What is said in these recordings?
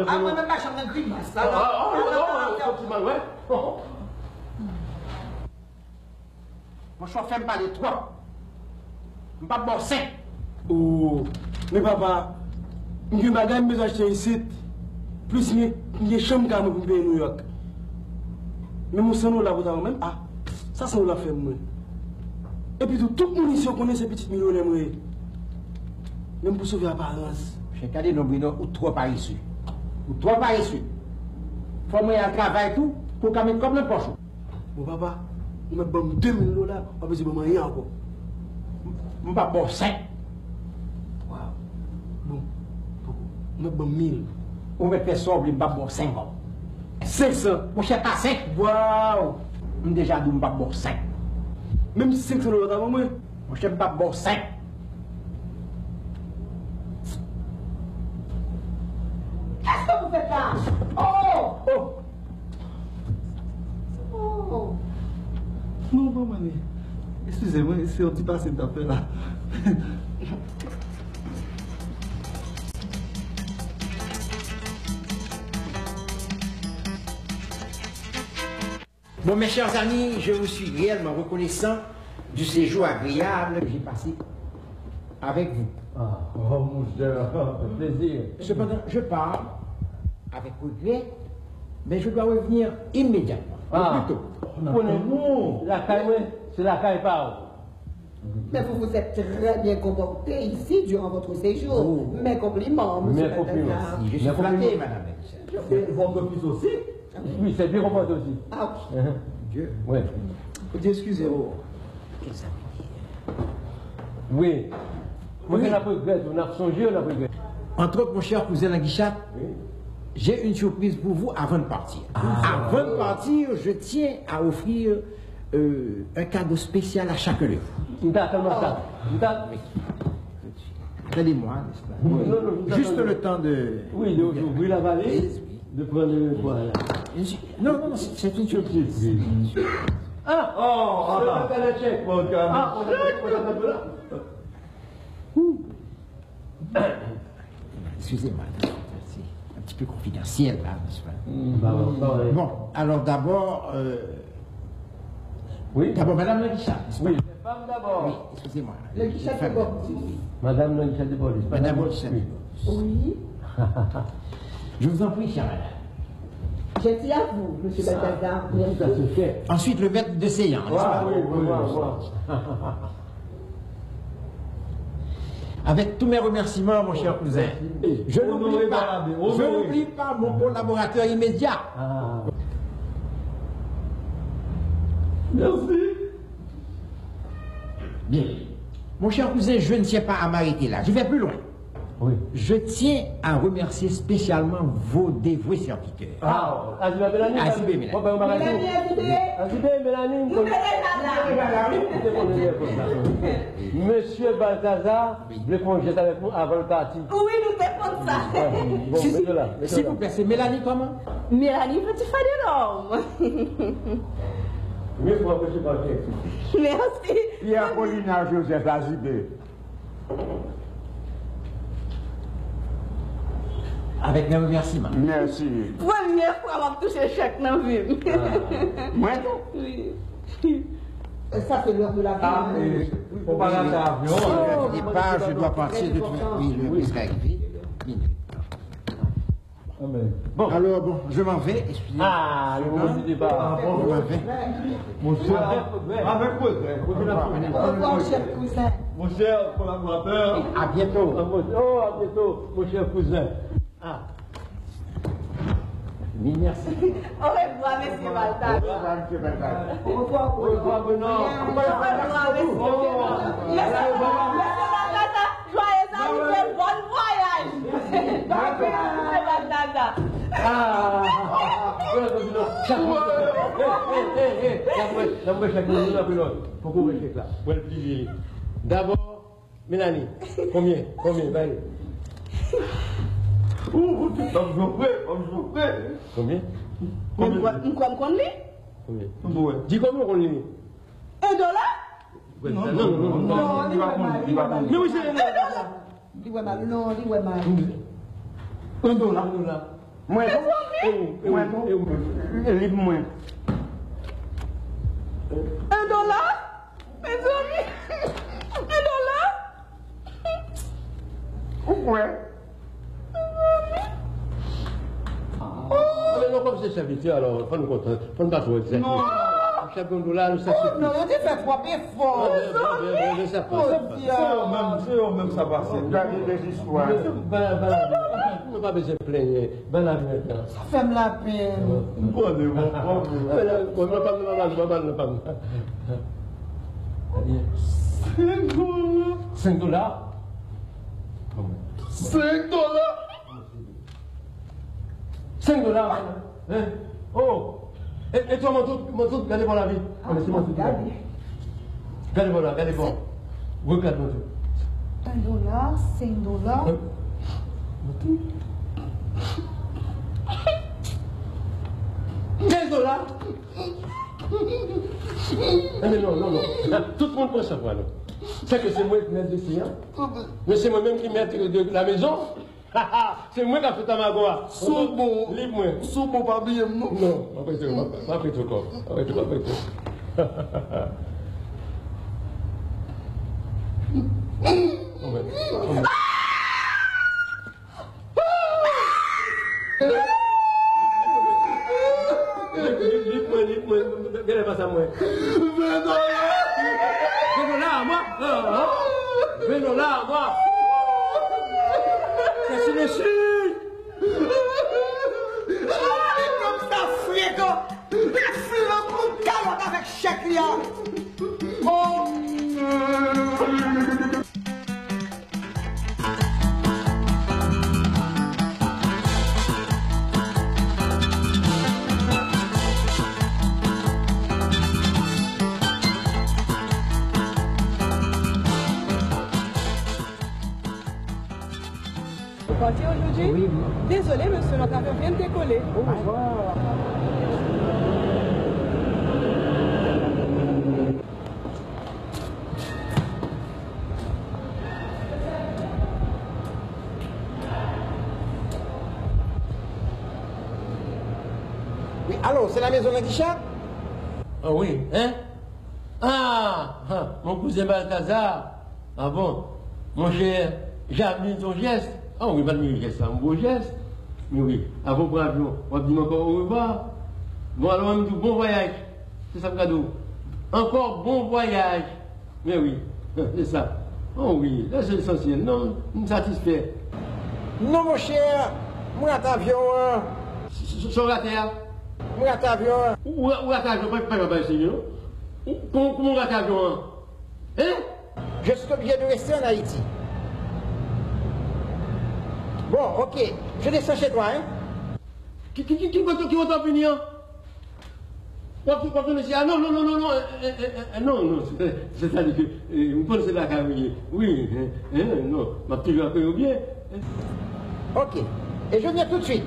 Ah, moi, même pas chambre de grimace. Moi, je suis fait mal de toi. Je ne suis pas bossé. Oh, mais papa, je madame me acheter ici. Plus, il y a chambre pour payer New York. Mais mon sang, nous l'a voté même. Ah, ça, c'est nous l'a fait, moi. Et puis, tout le monde ici connaît ces petites millionnaires, moi. Même pour sauver l'apparence. J'ai regardé nos binots ou trop par ici. Ou trop par ici. Il faut que je travaille tout pour qu'on mette comme le poche. Mon papa, on m'a donné $2 000, on va dire que rien encore. Je ne vais pas bosser. Wow. Bon, on m'a donné 1000. On va faire ça, on va pas 5 ans. 500. Mon cher, pas 5. Waouh. Je déjà dit, je ne vais pas 5. Même si $500 avant moi. Mon cher, je ne vais pas 5. Qu'est-ce que vous faites là? Oh! Oh! Oh! Non, maman. Excusez-moi, c'est un petit passé d'affaire là. Bon, mes chers amis, je vous suis réellement reconnaissant du séjour agréable que j'ai passé avec vous. Ah, oh mon cher, ça fait plaisir. Cependant, je pars avec regret, mais je dois revenir immédiatement. Ah, Plutôt. Prenez-nous, la caille, c'est la caille par. Mais vous vous êtes très bien comporté ici durant votre séjour. Oh. Mes compliments, monsieur Mes compliments. Balthazar. Je suis Mais flatté, compliments. madame la Et votre fils aussi? Oui, c'est bien comporté aussi. Ah oui. Dieu. Oui. Excusez-moi. Qu'est-ce que ça veut dire? Oui. Moi, on a pas de regret, on a songé, on a pas de regret. Entre autres, mon cher cousin Languichat, Oui. j'ai une surprise pour vous avant de partir. Avant de partir, je tiens à offrir un cadeau spécial à chacun de vous. D'accord, ça. Attendez-moi, n'est-ce pas? Oui, non, Juste le temps de... Oui, d'ouvrir la valise, de prendre le poil. Non, non, non, c'est une surprise. Ah! Oh! C'est pas le chèque, mon gars. Ah! Excusez-moi, c'est un petit peu confidentiel, là, n'est-ce pas? Bon. Bon, alors d'abord... Oui. D'abord, Madame Languichat, n'est-ce pas? Oui. Femme d'abord. Oui, excusez-moi. Le guichet Femme. de bord. Madame Languichat de police. Madame Languichat. Oui. Je vous en prie, chère madame. J'ai dit à vous, monsieur Balthazar. Ça se fait. Ensuite, le maître de séance, n'est-ce Ah pas? oui. Avec tous mes remerciements, mon cher cousin. Je n'oublie pas mon collaborateur immédiat. Ah. Merci. Bien. Mon cher cousin, je ne tiens pas à m'arrêter là. Je vais plus loin. Oui. Je tiens à remercier spécialement vos dévoués serviteurs. Ah, Azibé Mélanie. Azibé Mélanie. Mélanie, Azibé Mélanie. Monsieur Balthazar, je vais prendre avec nous avant le parti. Oui, nous défendons ça. Bon, mettez là. S'il vous plaît, c'est Mélanie comment? Mélanie, petit frère Oui, pour empêcher par Merci. Pierre Paulina Joseph Azibé. Avec mes remerciements. Merci. Première fois, je touché chèque dans la vie. Moi, non? Oui. Ça, c'est l'heure de la vie. Ah, mais faut pas rentrer à l'avion. Au départ, je dois partir de tout. Oui, le bus est arrivé. Bon. Alors, bon, je m'en vais, excusez-moi. Ah, le moment du débat. Je m'en vais. Mon cher, avec regret. Au revoir, cher cousin. Mon cher collaborateur. À bientôt. Oh, à bientôt, mon cher cousin. Ah. Oui, merci. Au revoir, monsieur Balthazar. Au revoir, Au revoir, Benoît. Au revoir, monsieur Balthazar. Joyeux anniversaire, bon voyage. Balthazar. Ah. Pourquoi vous faites là? Bon plaisir. D'abord, Mélanie, combien? Vas-y. Oh, je vous prie. Combien? Combien? Combien? Dis combien on lit? $1? Non. Non, dis-moi mal. Mais oui, c'est Dis-moi mal. Non, dis-moi mal. $1. Moi, livre-moi. $1? Mes amis, $1? Pourquoi? Mais non, comme c'est serviteur, alors, pas nous compter, pas nous pas trop exact. Chaque $1, nous ça suffit. Non, on dit fait trop effort. Ça passe. C'est eux-mêmes, ça passe. Regardez des histoires. On n'a pas besoin de plaindre. Ben la vie. Ça fait me la peine. $5. $5. Hein? Oh! Et toi, mon tout, regardez pour la vie. Laissez mon tout. Regardez pour là, regardez pour. Regarde mon tout. $1, $5. $15. Mais non. Tout le monde peut savoir. C'est que c'est moi qui mets le décision. Mais c'est moi-même qui mets de la maison. C'est moi qui ai fait ta magoua. Soubo. Livre-moi. Soubo, pas bien, non? Non, après tout corps. Après tout. Livre-moi. Quelle est pas ça, moi? $20 à moi? $20 à moi? C'est le sud! Comme ça, frigo! La fure un coup de calotte avec chaque lien! Oh! Parti aujourd'hui? Oui. Désolé, monsieur, notre avion vient de décoller. Au revoir. Oui, allô, c'est la maison d'Adisha? Ah oui, hein? Mon cousin Balthazar. Ah bon? Mon cher, j'ai amené ton geste. Ah oui, pas de geste, un beau geste. Mais oui, avant pour l'avion, on va dire encore au revoir. Bon, alors on me dit bon voyage. C'est ça le cadeau. Encore bon voyage. Mais oui, c'est ça. Oh oui, là c'est l'essentiel. Non, me satisfait. Non, mon cher, mon avion. Sur la terre. Mon avion. Où l'avion? Pas essayer. Comment l'avion? Hein? Je suis obligé de rester en Haïti. Bon, ok. Je descends chez toi, hein? Qui va t'en venir? Quand on est ici, ah non, c'est-à-dire que, vous connaissez la carrière. Oui, non, ma petite accueille bien. Ok. Et je viens tout de suite.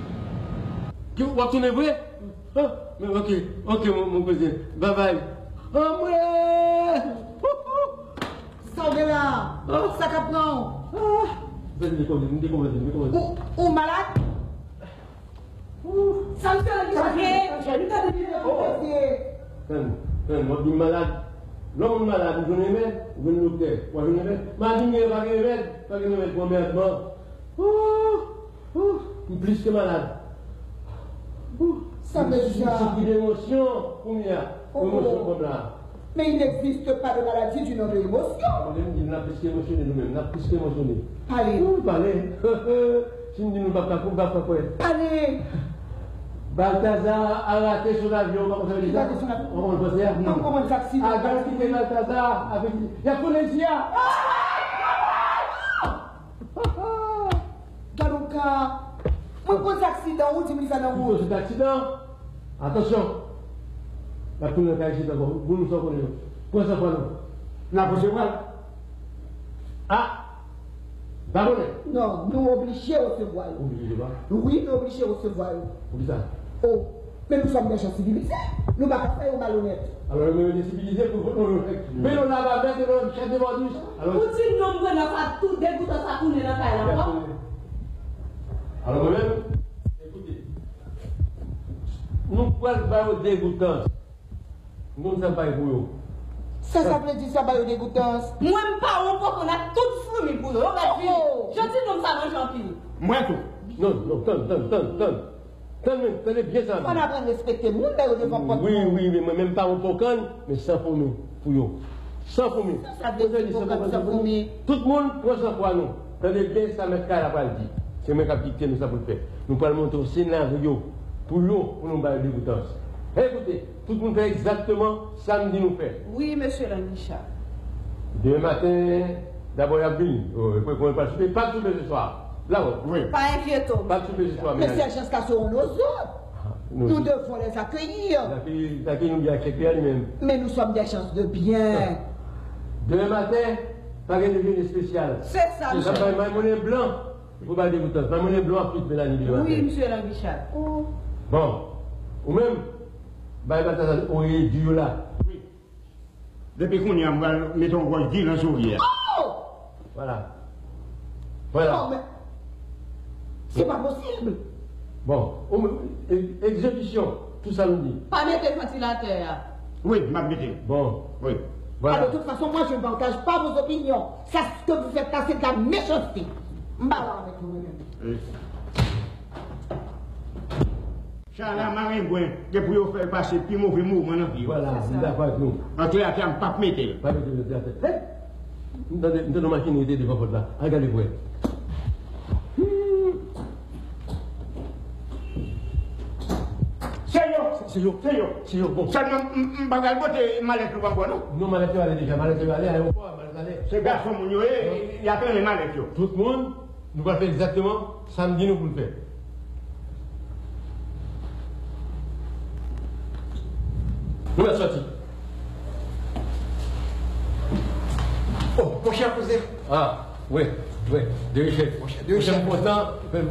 Tu vas tourner vrai? Mais ok, mon cousin, bye bye. Oh, ouais! Sortez là! Ça capron! Ou malade? Ça me fait moi, je suis malade. L'homme malade, vous venez mettre, vous venez nous faire. Moi, je venez mettre. Ma vie, pas de remède, premièrement. Plus que malade. Ça me C'est une émotion, combien? Émotion comme là. Mais il n'existe pas de maladie du nom de l'émotion. On a plus qu'émotionné nous-mêmes, on a plus qu'émotionné. Allez. Parlez. Si nous ne pas quoi. Allez. Balthazar a raté son avion, comment ça veut dire ça? On le poser? Non, comment ça accident? Ah, quand il fait Balthazar, avec... Il y a Polésia. Galouka. Mon gros accident, où tu me dis ça dans vous? C'est accident. Attention. La première accident, vous nous savez. Quoi ça prend? N'a pas besoin. Ah. Baronne. Non, nous obligés à recevoir. Obligés pas? Oui, nous obligés à recevoir. Où ça? Oh, mais nous sommes des gens civilisés. Nous ne pouvons pas faire malhonnêtes. Alors, nous sommes civilisés pour nous. Mais on a pas mettre le chef de bordus. Alors, Continue, nous avons tout dégoûtant, ça tourne dans la caille. Alors moi-même, écoutez, nous pouvons pas au dégoûtant. Nous ne sommes pas pour eux. Ça veut dire ça, pas dégoûtance. Moi, je ne pas qu'on a tout fourmi pour nous. Je dis comme ça, mange en pile. Moi tout. Non, tenez bien ça. On apprend à respecter le monde, mais devant pas. Oui, mais moi-même pas au pocan, mais sans fourmi pour eux. Sans fourmi. Ça veut dire sans fourmi. Tout le monde prend ça pour nous. Tenez bien ça, mettre qu'à la balle dit. C'est mes capitaines, nous ça pour le faire. Nous pouvons montrer au scénario pour nous battre les dégoûtance. Écoutez, tout le monde fait exactement samedi nous fait. Oui, monsieur Languicha. Demain matin, d'abord il y a Bill. Après qu'on pas souper, pas de souper ce soir. Là, oui. Pas inquiétant. Pas de souper ce soir. Mais c'est juste qu'à nos autres. Nous devons les accueillir. L'accueil nous bien accepter lui-même. Mais nous sommes des chances de bien. Demain matin, pas de déjeuner spécial. C'est ça, monsieur. C'est ma monnaie blanc. Il faut pas dégoûter. Ma monnaie blanc, plus de Mélanie. Oui, monsieur Languicha. Bon. Ou même, on est dur là. Oui. Depuis qu'on y a, mettons quoi, dit dans sourire. Oh! Voilà. Voilà. Oh, mais c'est pas possible. Bon, exécution, tout ça nous dit. Pas mettre le ventilateur. Oui, m'a mettez. Bon, Oui. voilà. De toute façon, moi, je ne partage pas vos opinions. Ça, ce que vous faites là, c'est de la méchanceté. Je vais avec vous-même. Charles Marin, que pour faire passer plus mauvais mouvement dans la vie. Voilà, nous d'accord avec nous. En tout cas, pas mettre. Pas mettre le théâtre. Nous avons une machine qui était devant votre là. Regardez-vous. C'est bon. Ça ne va pas être malade pour moi, non? Non, malade, allez déjà, malade, allez, à l'aéroport, malade, allez. Ce garçon, il y a plein de malades. Tout le monde, nous allons faire exactement samedi, nous pour le faire. Nous allons sortir. Oh, mon cher cousin. Ah, oui, deux chefs. Deux chefs. Pourtant,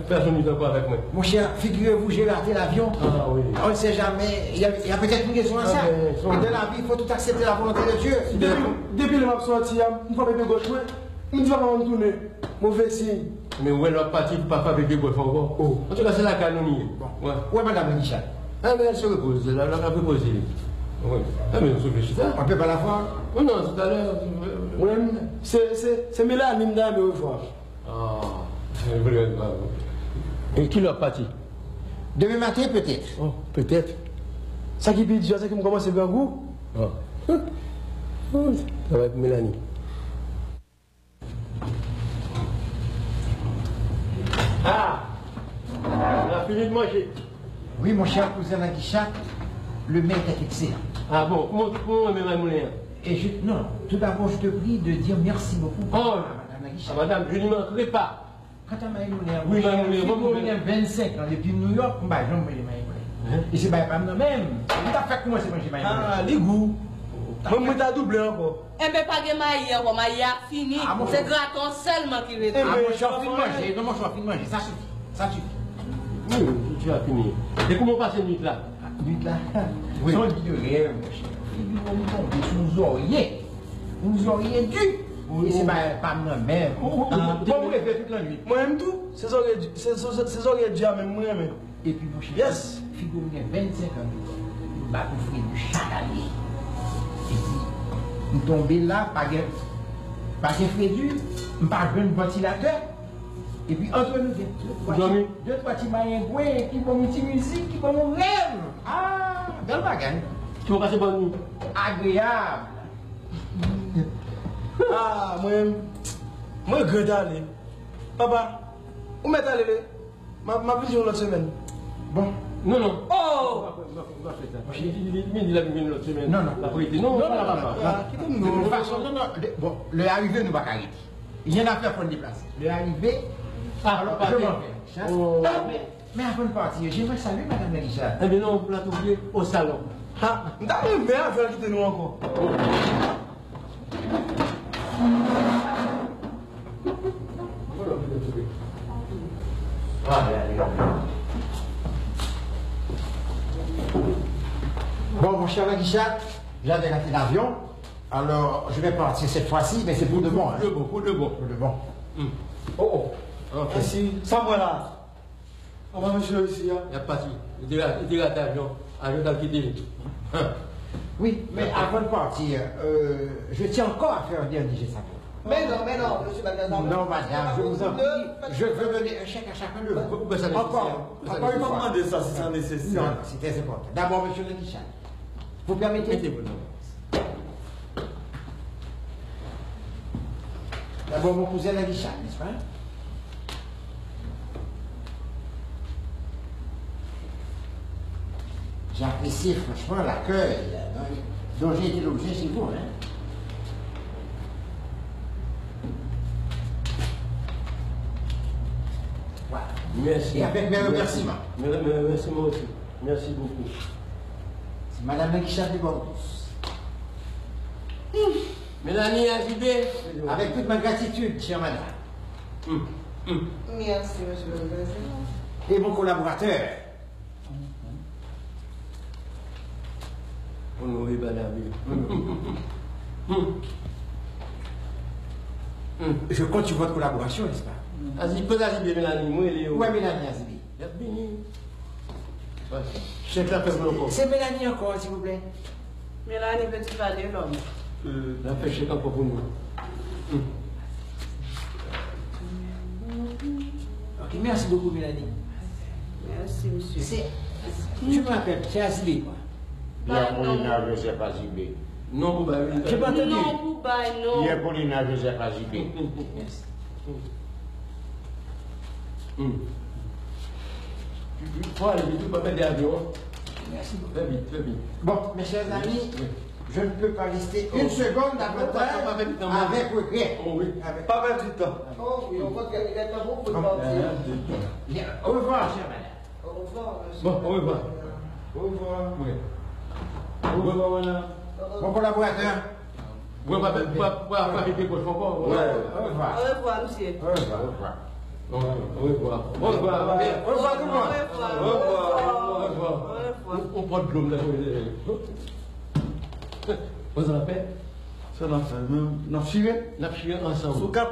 personne n'est d'accord avec moi. Mon cher, figurez-vous, j'ai raté l'avion. Ah oui. On ne sait jamais. Il y a peut-être une raison à ça. Et dans la vie, il faut tout accepter la volonté de Dieu. Depuis le m'a sorti, une fois de gauche, une fois qu'on tourne, mauvais signe. Mais où est la partie de papa avec les bois encore? En tout cas, c'est la canonie. Bon. Ouais, madame Michel. Ah, mais elle se repose, elle a reposé. Oui. Ah, mais on se fait ça. On ne peut pas la voir. Oh non, tout à l'heure. Oui, c'est Mélanie, madame, mais voir. Ah, c'est vrai. Et qui l'a parti? Demain matin, peut-être. Oh, peut-être. Ça qui peut dire, c'est qui me commence à faire goût. Ah. Ça va être Mélanie. Ah! On a fini de manger. Oui, mon cher cousin Nagichat, le mec est excellent. Ah bon, comment même Moulin? Et non, tout d'abord, je te prie de dire merci beaucoup Oh, à madame Nagichat. madame, je n'y manquerai pas. Quand tu as Maï Moulin, Oui, Maï Moulin, si vous avez 25 ans depuis New York, je vais Maï Moulin. Et c'est pas même. Il a fait comment c'est manger Maï Moulin? Ah, les goûts. Moi, je doublé encore. Eh bien, pas de maïs encore, maïs a fini. C'est graton seulement qui reste. Ah, mon cher, fin de manger. Non, mon cher, fin de manger. Ça suffit. Ça suffit. Oui, tu as fini. Et comment passer la nuit là? Nuit là? Oui. Son lit de rêve, mon cher. Il nous tombe sous nos oreillers. Nous aurions dû. Et c'est pas même. Moi, je rêve toute la nuit. Moi-même tout. C'est ça que je dis à même moi-même. Et puis, mon cher, Yes. figure 25 ans. Il va offrir du chaque année. Et puis, nous tombons là, pas de frédure, pas de ventilateur. Et puis, entre nous, deux, trois petits moyens qui vont une petite musique, qui vont mon rêve. Ah, belle bagarre. Tu vas passer bonne nuit. Agréable. Ah, moi-même. Moi, je regrette aller. Papa, où m'est allé? Ma vision l'autre semaine. Bon. Non, non. Oh! Il a vu l'autre semaine. Non, non. La vérité. Non, non, De toute façon, non, non. Bon, le arrivé, nous va arrêter. Il y a une affaire pour le déplacer. Le arrivé, alors je m'en vais. Mais avant de partir, j'aimerais saluer Madame Nagichat. Eh bien non, on l'a trouvé au salon. Ah, t'as même bien à faire quitter nous encore. Bon, mon cher Nagichat, j'avais raté l'avion. Alors, je vais partir cette fois-ci, mais c'est pour de bon. Pour de bon, pour de bon. Pour de bon. Oh, oh. Merci. Ça voilà. On va monsieur ici. Il n'y a pas de il est raté avion. Avion t'a quitté. Oui, mais avant de partir, je tiens encore à faire un dernier geste. Mais non, monsieur Bagdad. Non, madame, je vous en prie, je veux donner un chèque à chacun de vous. Pourquoi ça nécessaire? Encore une fois. Demandez ça si c'est Non, nécessaire. non, c'est très important. D'abord, monsieur le Guichard, vous permettez? Mettez-vous là. D'abord, mon cousin le Guichard, n'est-ce pas? J'apprécie franchement l'accueil dont j'ai été l'objet chez vous. Hein? Voilà. Merci. Et avec mes remerciements. Merci moi aussi. Merci beaucoup. C'est Madame Guichard de Bordeaux. Mélanie Azibé. Avec toute ma gratitude, chère madame. Merci, monsieur Bagdad. Et mon collaborateur. On n'aurait pas la vie. Je compte sur votre collaboration, n'est-ce pas? Azibé, Mélanie, moi, il est où? Où est Mélanie Azibi? Il est béni. Chef la fait encore. C'est Mélanie encore, s'il vous plaît. Mélanie, petit valet, l'homme. La fait chèque encore pour nous. Ok, merci beaucoup, Mélanie. Merci, monsieur. Je me rappelle, c'est Azibi, quoi. Pierre Paulina Joseph Azibé. Non, vous m'avez dit. J'ai pas entendu. Non, Bouba, non. Pierre Paulina Joseph Azibé. Merci. Il faut aller vite, pas mettre des avions. Merci beaucoup. Très vite, très vite. Bon, mes chers amis, je ne peux pas rester une seconde davantage avec regret. Oh oui. Pas perdre du temps. Oh, oui, on voit qu'il est temps pour partir. Bien, au revoir, chère madame. Au revoir, monsieur. Bon, au revoir. Au revoir. Oui. Au revoir, madame. Mon collaborateur. Vous ne pouvez pas arriver pour le encore. Ouais. Au Au revoir. revoir, monsieur. Au revoir. Au revoir. Au revoir. Au revoir. Au revoir tout le monde. Au revoir. Au revoir. On prend de l'homme là. Vous en avez? Ça n'a fait même. N'a firé. N'a pas ensemble. Sous cap.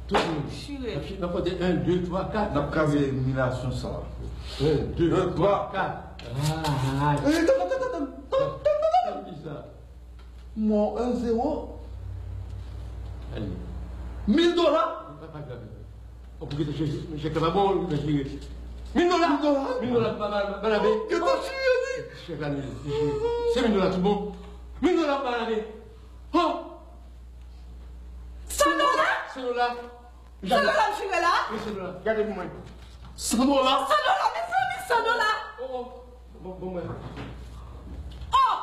Tout le monde. Chiré. N'a pas dit 1, 2, 3, 4. N'a pas vu élimination ça. 1, 2, 2, 3, 4. Ah, Mon 1-0. allez. 1000 $. Pas grave. On peut dire que j'ai pas bon, mais j'ai. 1000 $. 1000 $, pas mal. Que t'as chié, C'est 1000 $, tout bon. 1000 $, pas mal. Oh! 100 $? 100 $. 100 $, monsieur, là? Oui, 100 $. Regardez-moi. 100 $. 100 $, mais 100 $. Oh! Bon, ouais. Oh!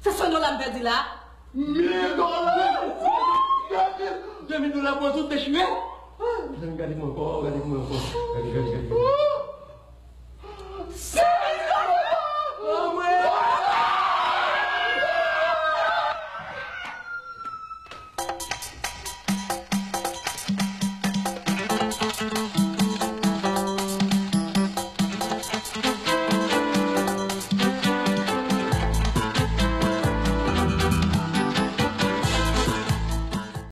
C'est 100 $, me dit là? 1000 $. 2000 $ pour tout déchiré. Regardez-moi encore, regardez-moi encore. Regardez.